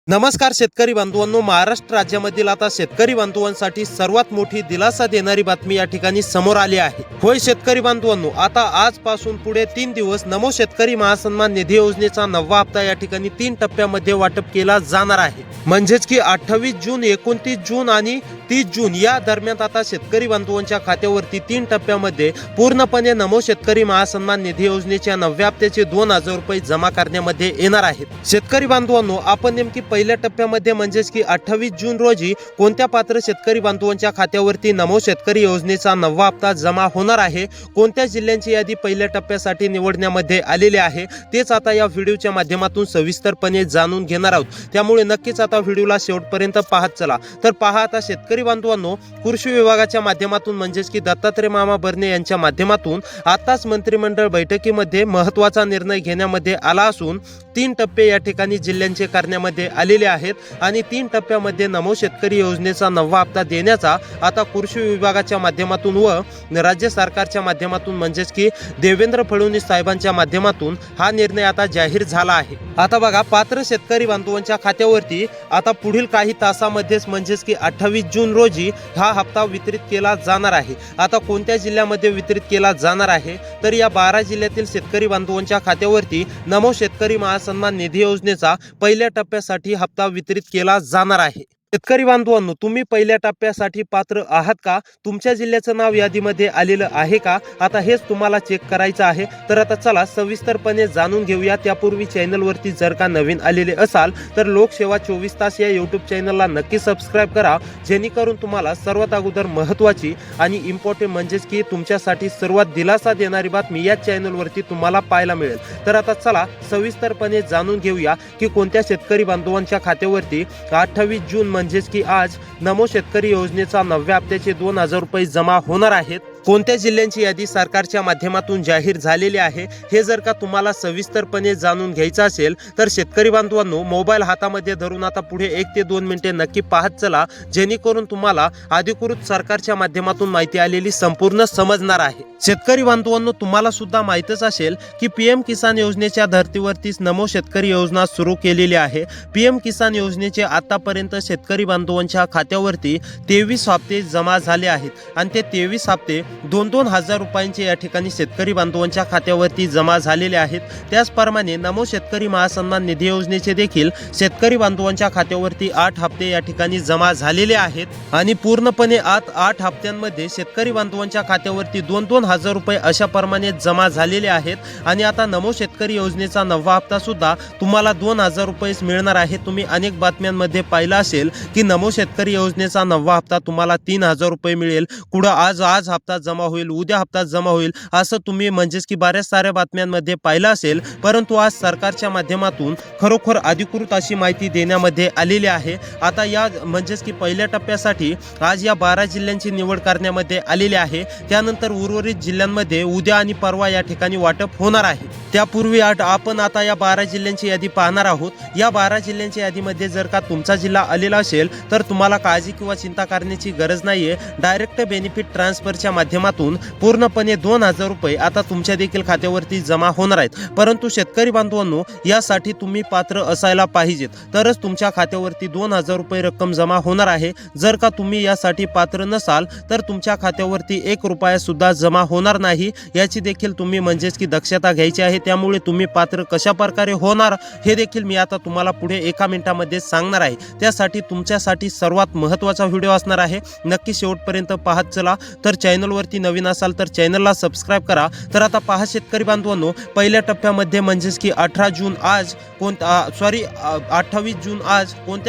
नमस्कार शेतकरी बांधवांनो, महाराष्ट्र राज्यामधील आता शेतकरी बांधवांसाठी सर्वात मोठी दिलासा देणारी बातमी या ठिकाणी समोर आली आहे। होय शेतकरी बांधवांनो, आता आजपासून पुढे 3 दिवस नमो शेतकरी महासन्मान निधी योजनेचा 9वा हप्ता या ठिकाणी 3 टप्प्यामध्ये वाटप केला जाणार आहे। म्हणजेच की 28 जून, 29 जून आणि 30 जून या दरम्यान आता शेतकरी बांधवांच्या खात्यावरती 3 टप्प्यामध्ये पूर्णपणे नमो शेतकरी महासन्मान निधी योजनेच्या 9व्या हप्त्याचे 2000 रुपये जमा करण्यामध्ये येणार आहेत। शेतकरी बांधवांनो, आपण नेमकी पहिल्या टप्प्यामध्ये म्हणजेच की 28 जून रोजी कोणत्या पात्र शेतकरी बांधवांच्या खात्यावरती नमो शेतकरी योजनेचा 9वा हप्ता जमा होणार आहे, कोणत्या जिल्ह्यांची यादी पहिल्या टप्प्यासाठी निवडण्यामध्ये आलेली आहे, तेच आता या व्हिडिओच्या माध्यमातून सविस्तरपणे जाणून घेणार आहोत। त्यामुळे नक्कीच आता व्हिडिओला शेवटपर्यंत पाहत चला। तर पहा, आता शेतकरी बांधवांनो, कृषी विभागाच्या माध्यमातून म्हणजेच की दत्तात्रय मामा बर्णे यांच्या माध्यमातून आताच मंत्रिमंडळ बैठकीमध्ये महत्त्वाचा निर्णय घेण्यामध्ये आला असून 3 टप्पे या ठिकाणी जिल्ह्यांचे करण्यामध्ये आलेले आहेत आणि 3 टप्प्यामध्ये नमो शेतकरी योजनेचा 9वा हप्ता देण्याचा आता कृषी विभागाच्या माध्यमातून व राज्य सरकारच्या माध्यमातून म्हणजेच की देवेंद्र फडणवीस साहेबांच्या माध्यमातून हा निर्णय आता जाहीर झाला आहे। आता बघा, पात्र शेतकरी बांधवांच्या खात्यावरती आता पुढील काही तासामध्येच म्हणजेच की 28 जून रोजी हा हप्ता वितरित केला जाणार आहे। आता कोणत्या जिल्ह्यामध्ये वितरित केला जाणार आहे, तर या 12 जिल्ह्यातील शेतकरी बांधवांच्या खात्यावरती नमो शेतकरी महासन्मान निधी योजनेचा पहिल्या टप्प्यासाठी हप्ता वितरित केला जाणार आहे। शेतकरी बांधवांनो, तुम्ही पहिल्या टप्प्यासाठी पात्र आहात का? तुमच्या जिल्ह्याचं नाव यादीमध्ये आलेलं आहे का? आता हेच तुम्हाला चेक करायचं आहे। तर आता चला सविस्तरपणे जाणून घेऊया। त्यापूर्वी चॅनलवरती जर का नवीन आलेले असाल तर लोकसेवा 24 तास या यूट्यूब चॅनलला नक्की सबस्क्राईब करा, जेणेकरून तुम्हाला सर्वात अगोदर महत्त्वाची आणि इम्पॉर्टंट म्हणजेच की तुमच्यासाठी सर्वात दिलासा देणारी बातमी या चॅनलवरती तुम्हाला पाहायला मिळेल। तर आता चला सविस्तरपणे जाणून घेऊया की कोणत्या शेतकरी बांधवांच्या खात्यावरती 28 जून म्हणजेच की आज नमो शेतकरी योजनेचा 9व्या हप्त्याचे 2000 रुपये जमा होणार आहेत। कोणत्या जिल्ह्यांची यादी सरकारच्या माध्यमातून जाहीर झालेली आहे हे जर का तुम्हाला सविस्तरपणे जाणून घ्यायचं असेल तर शेतकरी बांधवांनो, मोबाईल हातामध्ये धरून आता पुढे 1 ते 2 मिनिटे नक्की पाहत चला, जेणेकरून तुम्हाला अधिकृत सरकारच्या माध्यमातून माहिती आलेली संपूर्ण समजणार आहे। शेतकरी बांधवांनो, तुम्हाला सुद्धा माहितच असेल की पीएम किसान योजनेच्या धर्तीवरतीच नमो शेतकरी योजना सुरू केलेली आहे। पीएम किसान योजनेचे आतापर्यंत शेतकरी बांधवांच्या खात्यावरती 23 हप्ते जमा झाले आहेत आणि ते 23 हप्ते 2-2 हजार रुपयांचे या ठिकाणी शेतकरी बांधवांच्या खात्यावरती जमा झालेले आहेत। त्याचप्रमाणे नमो शेतकरी महासन्मान निधी योजनेचे देखील शेतकरी बांधवांच्या खात्यावरती 8 हप्ते या ठिकाणी जमा झालेले आहेत आणि पूर्णपणे 8 हप्त्यांमध्ये शेतकरी बांधवांच्या खात्यावरती 2-2 हजार रुपये अशा प्रमाणे जमा झालेले आहेत आणि आता नमो शेतकरी योजनेचा 9वा हप्ता सुद्धा तुम्हाला 2000 रुपयेच मिळणार आहे। तुम्ही अनेक बातम्यांमध्ये पाहिलं असेल की नमो शेतकरी योजनेचा 9वा हप्ता तुम्हाला 3000 रुपये मिळेल, कुठं आज हप्ता जमा होईल, उद्या हप्ता जमा होईल, असं तुम्ही म्हणजेच की बऱ्याच साऱ्या बातम्यांमध्ये पाहिलं असेल। परंतु आज सरकारच्या माध्यमातून खरोखर अधिकृत अशी माहिती देण्यामध्ये आलेली आहे। आता या म्हणजेच की पहिल्या टप्प्यासाठी आज या 12 जिल्ह्यांची निवड करण्यामध्ये आलेली आहे। त्यानंतर उर्वरित जिल्ह्यांमध्ये उद्या आणि परवा या ठिकाणी वाटप होणार आहे। त्यापूर्वी आपण आता या 12 जिल्ह्यांची यादी पाहणार आहोत। या 12 जिल्ह्यांच्या यादीमध्ये जर का तुमचा जिल्हा आलेला असेल तर तुम्हाला काळजी किंवा चिंता करण्याची गरज नाहीये। डायरेक्ट बेनिफिट ट्रान्सफरच्या माध्यमातून पूर्णपणे 2000 रुपये आता तुमच्या देखील खात्यावरती जमा होणार आहेत। परंतु शेतकरी बांधवांनो, यासाठी तुम्ही पात्र असायला पाहिजेत, तरच तुमच्या खात्यावरती 2000 रुपये रक्कम जमा होणार आहे। जर का तुम्ही यासाठी पात्र नसाल तर तुमच्या खात्यावरती 1 रुपया सुद्धा जमा होणार नाही, याची देखील तुम्ही म्हणजेच की दक्षता घ्यायची आहे। त्यामुळे तुम्ही पात्र कशा प्रकारे होणार हे देखील मी आता तुम्हाला पुढे 1 मिनिटामध्ये सांगणार आहे। त्यासाठी तुमच्यासाठी सर्वात महत्त्वाचा व्हिडिओ असणार आहे, नक्की शेवटपर्यंत पाहत चला। तर चॅनलवरती नवीन असाल तर चॅनलला सबस्क्राईब करा। तर आता पहा शेतकरी बांधवांनो, पहिल्या टप्प्यामध्ये म्हणजेच की 28 जून आज कोणत्या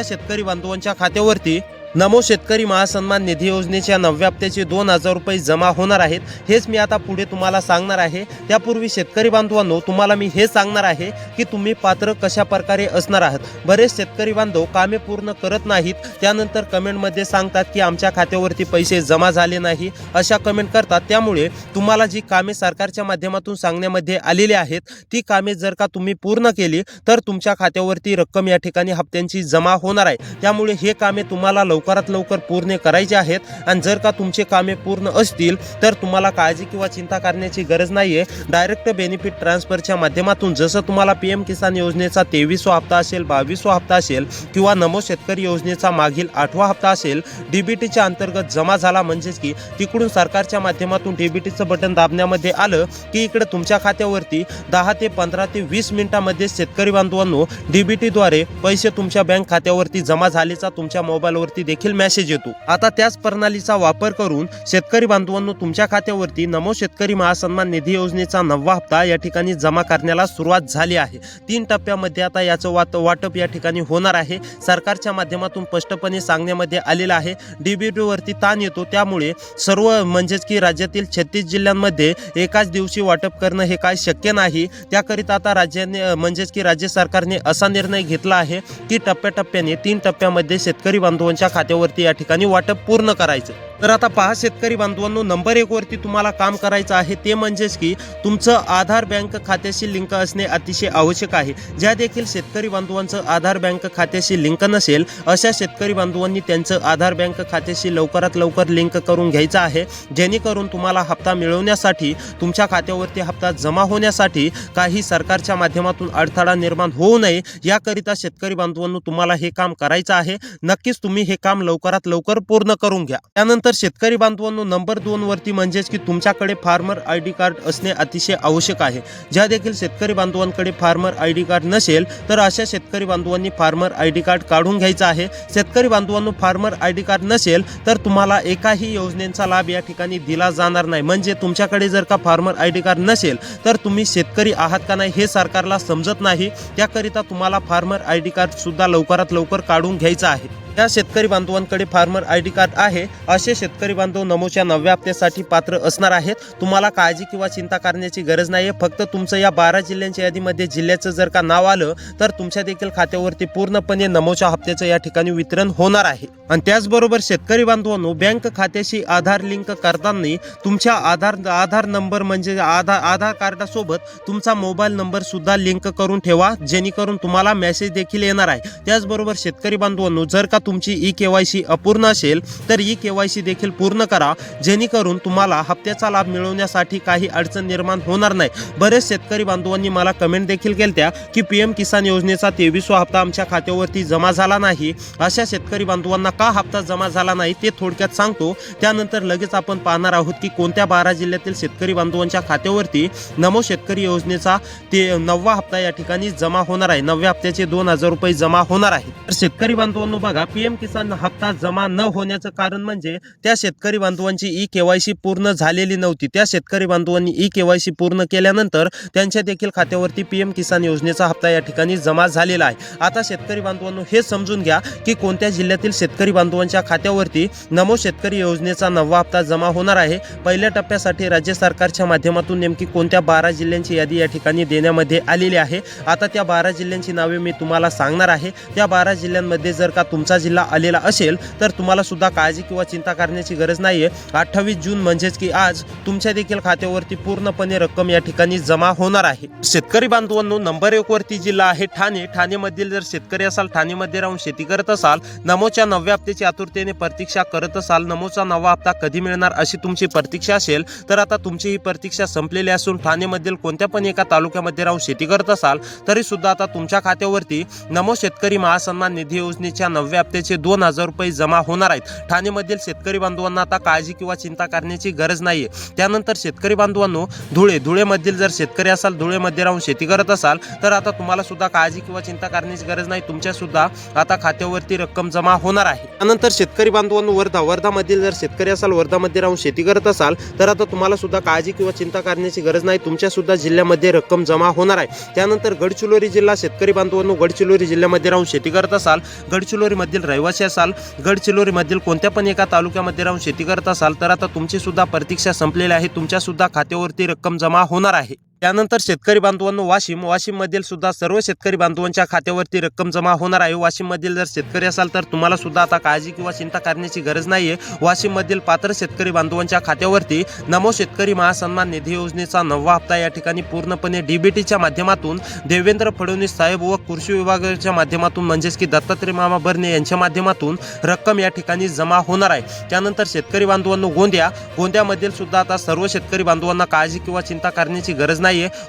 शेतकरी बांधवांच्या खात्यावरती नमो शेतकरी महासन्मान निधी योजनेच्या 9व्या हप्त्याचे 2000 रुपये जमा होणार आहेत, हेच मी आता पुढे तुम्हाला सांगणार आहे। त्यापूर्वी शेतकरी बांधवांनो, तुम्हाला मी हे सांगणार आहे की तुम्ही पात्र कशा प्रकारे असणार आहात। बरेच शेतकरी बांधव कामे पूर्ण करत नाहीत, त्यानंतर कमेंटमध्ये सांगतात की आमच्या खात्यावरती पैसे जमा झाले नाही, अशा कमेंट करतात। त्यामुळे तुम्हाला जी कामे सरकारच्या माध्यमातून सांगण्यामध्ये आलेली आहेत ती कामे जर का तुम्ही पूर्ण केली तर तुमच्या खात्यावरती रक्कम या ठिकाणी हप्त्यांची जमा होणार आहे। त्यामुळे हे कामे तुम्हाला लवकर लवकरात लवकर पूर्ण करायचे आहेत. आणि जर का तुमचे कामे पूर्ण असतील तर तुम्हाला काळजी किंवा चिंता करण्याची गरज नाहीये. डायरेक्ट बेनिफिट ट्रान्सफरच्या माध्यमातून जसं तुम्हाला PM किसान योजनेचा 23वा हप्ता असेल, 22वा हप्ता असेल किंवा नमो शेतकरी योजनेचा मागील 8वा हप्ता असेल, DBTच्या अंतर्गत जमा झाला म्हणजेच की तिकडून सरकारच्या माध्यमातून DBTचं बटन दाबण्यामध्ये आलं की इकडे तुमच्या खात्यावरती 10 ते 15 ते 20 मिनिटांमध्ये शेतकरी बांधवांनो DBTद्वारे पैसे तुमच्या बँक खात्यावरती जमा झाल्याचा तुमच्या मोबाईलवरती देखील मेसेज येतो. आता त्याच प्रणालीचा वापर करून शेतकरी बांधवांनो तुमच्या खात्यावरती नमो शेतकरी महासन्मान निधी योजनेचा 9वा हप्ता या ठिकाणी जमा करण्याला सुरुवात झाली आहे. 3 टप्प्यामध्ये आता याचं वाटप या ठिकाणी होणार आहे. सरकारच्या माध्यमातून स्पष्टपणे सांगण्यामध्ये आलेलं आहे. DBTवरती ताण येतो, त्यामुळे सर्व म्हणजेच की राज्यातील 36 जिल्ह्यांमध्ये एकाच दिवशी वाटप करणं हे काय शक्य नाही. त्याकरिता आता राज्याने म्हणजेच की राज्य सरकारने असा निर्णय घेतला आहे की टप्प्याटप्प्याने 3 टप्प्यामध्ये शेतकरी बांधवांच्या खात्यावरती या ठिकाणी वाटप पूर्ण करायचं. तर आता पहा शेतकरी बांधवांनो, नंबर 1 वरती तुम्हाला काम करायचं आहे ते म्हणजेच की तुमचं आधार बँक खात्याशी लिंक असणे अतिशय आवश्यक आहे. ज्या देखील शेतकरी बांधवांचं आधार बँक खात्याशी लिंक नसेल अशा शेतकरी बांधवांनी त्यांचं आधार बँक खात्याशी लवकरात लवकर लिंक करून घ्यायचं आहे, जेणेकरून तुम्हाला हप्ता मिळवण्यासाठी तुमच्या खात्यावरती हप्ता जमा होण्यासाठी काही सरकारच्या माध्यमातून अडथळा निर्माण होऊ नये याकरिता शेतकरी बांधवांनो तुम्हाला हे काम करायचं आहे. नक्कीच तुम्ही हे काम लवकरात लवकर पूर्ण करून घ्या. त्यानंतर शेतकरी बांधवांनो नंबर 2 वरती म्हणजेच की तुमच्याकडे फार्मर ID कार्ड असणे अतिशय आवश्यक आहे. ज्या देखील शेतकरी बांधवांकडे फार्मर ID कार्ड नसेल तर अशा शेतकरी बांधवांनी फार्मर ID कार्ड काढून घ्यायचं आहे. शेतकरी बांधवांनो फार्मर ID कार्ड नसेल तर तुम्हाला एकाही योजनेचा लाभ या ठिकाणी दिला जाणार नाही. म्हणजे तुमच्याकडे जर का फार्मर ID कार्ड नसेल तर तुम्ही शेतकरी आहात का नाही हे सरकारला समजत नाही. त्याकरिता तुम्हाला फार्मर ID कार्ड सुद्धा लवकरात लवकर काढून घ्यायचं आहे. त्या शेतकरी बांधवांकडे फार्मर ID कार्ड आहे असे शेतकरी बांधव नमोच्या 9व्या हप्त्यासाठी पात्र असणार आहेत. तुम्हाला काळजी किंवा चिंता करण्याची गरज नाही. फक्त तुमचं या 12 जिल्ह्यांच्या यादीमध्ये जिल्ह्याचं जर का नाव आलं तर तुमच्या देखील खात्यावरती पूर्णपणे नमोच्या हप्त्याचं या ठिकाणी वितरण होणार आहे. आणि त्याचबरोबर शेतकरी बांधवांनो बँक खात्याशी आधार लिंक करताना तुमच्या आधार नंबर म्हणजे आधार कार्डासोबत तुमचा मोबाईल नंबर सुद्धा लिंक करून ठेवा, जेणेकरून तुम्हाला मेसेज देखील येणार आहे. त्याचबरोबर शेतकरी बांधवांनो जर का तुमची eKYC अपूर्ण असेल तर eKYC देखील पूर्ण करा, जेणेकरून तुम्हाला हप्त्याचा लाभ मिळवण्यासाठी काही अडचण निर्माण होणार नाही. बरेच शेतकरी बांधवांनी मला कमेंट देखील केल्या की PM किसान योजनेचा 23वा हप्ता आमच्या खात्यावरती जमा झाला नाही. अशा शेतकरी बांधवांना का हप्ता जमा झाला नाही ते थोडक्यात सांगतो. त्यानंतर लगेच आपण पाहणार आहोत की कोणत्या 12 जिल्ह्यातील शेतकरी बांधवांच्या खात्यावरती नमो शेतकरी योजनेचा 9वा हप्ता या ठिकाणी जमा होणार आहे. 9व्या हप्त्याचे 2000 रुपये जमा होणार आहे. तर शेतकरी बांधवांनो बघा PM किसान हप्ता जमा न होण्याचं कारण म्हणजे त्या शेतकरी बांधवांची eKYC पूर्ण झालेली नव्हती. त्या शेतकरी बांधवांनी eKYC पूर्ण केल्यानंतर त्यांच्या देखील खात्यावरती PM किसान योजनेचा हप्ता या ठिकाणी जमा झालेला आहे. आता शेतकरी बांधवांनो हे समजून घ्या की कोणत्या जिल्ह्यातील शेतकरी बांधवांच्या खात्यावरती नमो शेतकरी योजनेचा 9वा हप्ता जमा होणार आहे. पहिल्या टप्प्यासाठी राज्य सरकारच्या माध्यमातून नेमकी कोणत्या 12 जिल्ह्यांची यादी या ठिकाणी देण्यामध्ये आलेली आहे. आता त्या 12 जिल्ह्यांची नावे मी तुम्हाला सांगणार आहे. त्या 12 जिल्ह्यांमध्ये जर का तुमचा जिल्हा आलेला असेल तर तुम्हाला सुद्धा काळजी किंवा चिंता करण्याची गरज नाहीये. 28 जून म्हणजेच की आज तुमच्या देखील खात्यावरती पूर्णपणे रक्कम या ठिकाणी जमा होणार आहे. शेतकरी बांधवांनो नंबर 1 वरती जिल्हा आहे ठाणे. ठाणेमधील जर शेतकरी असाल, ठाणेमध्ये राहून शेती करत असाल, नमोच्या 9व्या हप्त्याची आतुरतेने प्रतीक्षा करत असाल, नमोचा 9वा हप्ता कधी मिळणार अशी तुमची प्रतीक्षा असेल तर आता तुमची ही प्रतीक्षा संपलेली असून ठाणेमधील कोणत्या पण एका तालुक्यामध्ये राहून शेती करत असाल तरी सुद्धा आता तुमच्या खात्यावरती नमो शेतकरी महासन्मान निधी योजनेच्या 9व्या हप्त्याचे 2000 रुपये जमा होणार आहेत. ठाणेमधील शेतकरी बांधवांना आता काळजी किंवा चिंता करण्याची गरज नाहीये. त्यानंतर शेतकरी बांधवांनो धुळेमधील जर शेतकरी असाल, धुळेमध्ये राहून शेती करत असाल तर आता तुम्हाला सुद्धा काळजी किंवा चिंता करण्याची गरज नाही. तुमच्या सुद्धा आता खात्यावरती रक्कम जमा होणार आहे. त्यानंतर शेतकरी बांधवांनो वर्धामधील जर शेतकरी असाल, वर्धामध्ये राहून शेती करत असाल तर आता तुम्हाला सुद्धा काळजी किंवा चिंता करण्याची गरज नाही. तुमच्या सुद्धा जिल्ह्यामध्ये रक्कम जमा होणार आहे. त्यानंतर गडचिरोली जिल्हा शेतकरी बांधवांनो गडचिरोली जिल्ह्यामध्ये राहून शेती करत असाल, गडचिरोलीमधील रहिवासी असाल, गडचिरोलीमधील कोणत्या पण एका तालुक्यामध्ये राहून शेती करत असाल तर आता तुमची सुद्धा प्रतीक्षा संपलेली आहे. तुमच्या सुद्धा खात्यावरती रक्कम जमा होणार आहे. त्यानंतर शेतकरी बांधवांनो वाशिम मधील सुद्धा सर्व शेतकरी बांधवांच्या खात्यावरती रक्कम जमा होणार आहे। वाशिम मधील जर शेतकरी असाल तर तुम्हाला सुद्धा आता काळजी किंवा चिंता करण्याची गरज नाहीये। वाशिम मधील पात्र शेतकरी बांधवांच्या खात्यावरती नमो शेतकरी महासन्मान निधी योजनेचा 9वा हप्ता या ठिकाणी पूर्णपणे डीबीटीच्या माध्यमातून देवेंद्र फडणवीस साहेब व कृषी विभागाच्या माध्यमातून म्हणजेच की दत्तात्रय मामा भरणे यांच्या माध्यमातून रक्कम या ठिकाणी जमा होणार आहे। त्यानंतर शेतकरी बांधवांनो गोंदियामधील सुद्धा आता सर्व शेतकरी बांधवांना काळजी किंवा चिंता करण्याची गरज नाहीये।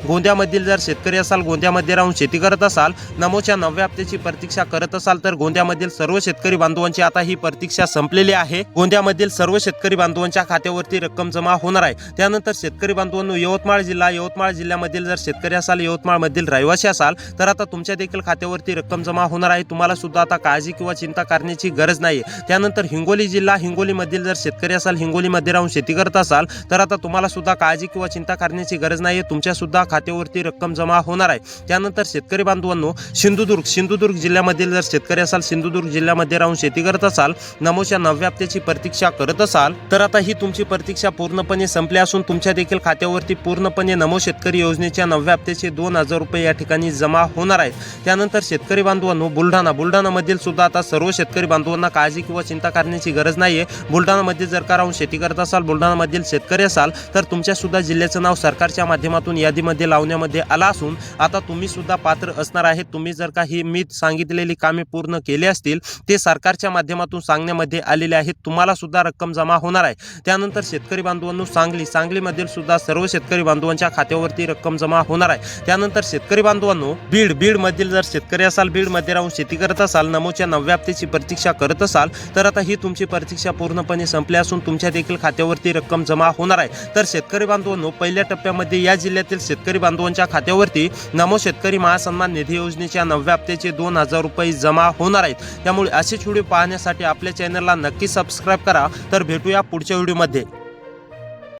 गोंदियामधील जर शेतकरी असाल, गोंदियामध्ये राहून शेती करत असाल, नमोच्या 9व्या हप्त्याची प्रतीक्षा करत असाल तर गोंदियामधील सर्व शेतकरी बांधवांची आता ही प्रतीक्षा संपलेली आहे। गोंदियामधील सर्व शेतकरी बांधवांच्या खात्यावरती रक्कम जमा होणार आहे। त्यानंतर शेतकरी बांधवांनो यवतमाळ जिल्ह्यामधील जर शेतकरी असाल, यवतमाळमधील रहिवासी असाल तर आता तुमच्या देखील खात्यावरती रक्कम जमा होणार आहे। तुम्हाला सुद्धा आता काळजी किंवा चिंता करण्याची गरज नाही। त्यानंतर हिंगोलीमधील जर शेतकरी असाल, हिंगोलीमध्ये राहून शेती करत असाल तर आता तुम्हाला सुद्धा काळजी किंवा चिंता करण्याची गरज नाही। तुमच्या सुद्धा खात्यावरती रक्कम जमा होणार आहे। त्यानंतर शेतकरी बांधवांनो सिंधुदुर्ग जिल्ह्यामधील जर शेतकरी असाल, सिंधुदुर्ग जिल्ह्यामध्ये राहून शेती करत असाल, नमोच्या 9व्या हप्त्याची प्रतीक्षा करत असाल तर आता ही तुमची प्रतीक्षा पूर्णपणे संपली असून तुमच्या देखील खात्यावरती पूर्णपणे नमो शेतकरी योजनेच्या 9व्या हप्त्याचे 2000 रुपये या ठिकाणी जमा होणार आहेत। त्यानंतर शेतकरी बांधवांनो बुलढाणामधील सुद्धा आता सर्व शेतकरी बांधवांना काळजी किंवा चिंता करण्याची गरज नाहीये। बुलढाणामध्ये जर का राहून शेती करत असाल, बुलढाणामधील शेतकरी असाल तर तुमच्या सुद्धा जिल्ह्याचं नाव सरकारच्या माध्यमातून यादीमध्ये लावण्यामध्ये आला असून आता तुम्ही सुद्धा पात्र असणार आहेत। तुम्ही जर का ही मी सांगितलेली कामे पूर्ण केली असतील ते सरकारच्या माध्यमातून सांगण्यामध्ये आलेले आहेत, तुम्हाला सुद्धा रक्कम जमा होणार आहे। त्यानंतर शेतकरी बांधवांनो सांगलीमधील सुद्धा सर्व शेतकरी बांधवांच्या खात्यावरती रक्कम जमा होणार आहे। त्यानंतर शेतकरी बांधवांनो बीडमधील जर शेतकरी असाल, बीडमध्ये राहून शेती करत असाल, नमोच्या 9व्या हप्त्याची प्रतीक्षा करत असाल तर आता ही तुमची प्रतीक्षा पूर्णपणे संपली असून तुमच्या देखील खात्यावरती रक्कम जमा होणार आहे। तर शेतकरी बांधवांनो पहिल्या टप्प्यामध्ये या जिल्ह्यातील शेतकरी बांधवांच्या खात्यावरती नमो शेतकरी महासन्मान निधी योजनेच्या 9व्या हप्त्याचे 2000 रुपये जमा होणार आहेत। त्यामुळे असेच व्हिडिओ पाहण्यासाठी आपल्या चॅनलला नक्की सबस्क्राईब करा। तर भेटूया पुढच्या व्हिडिओमध्ये।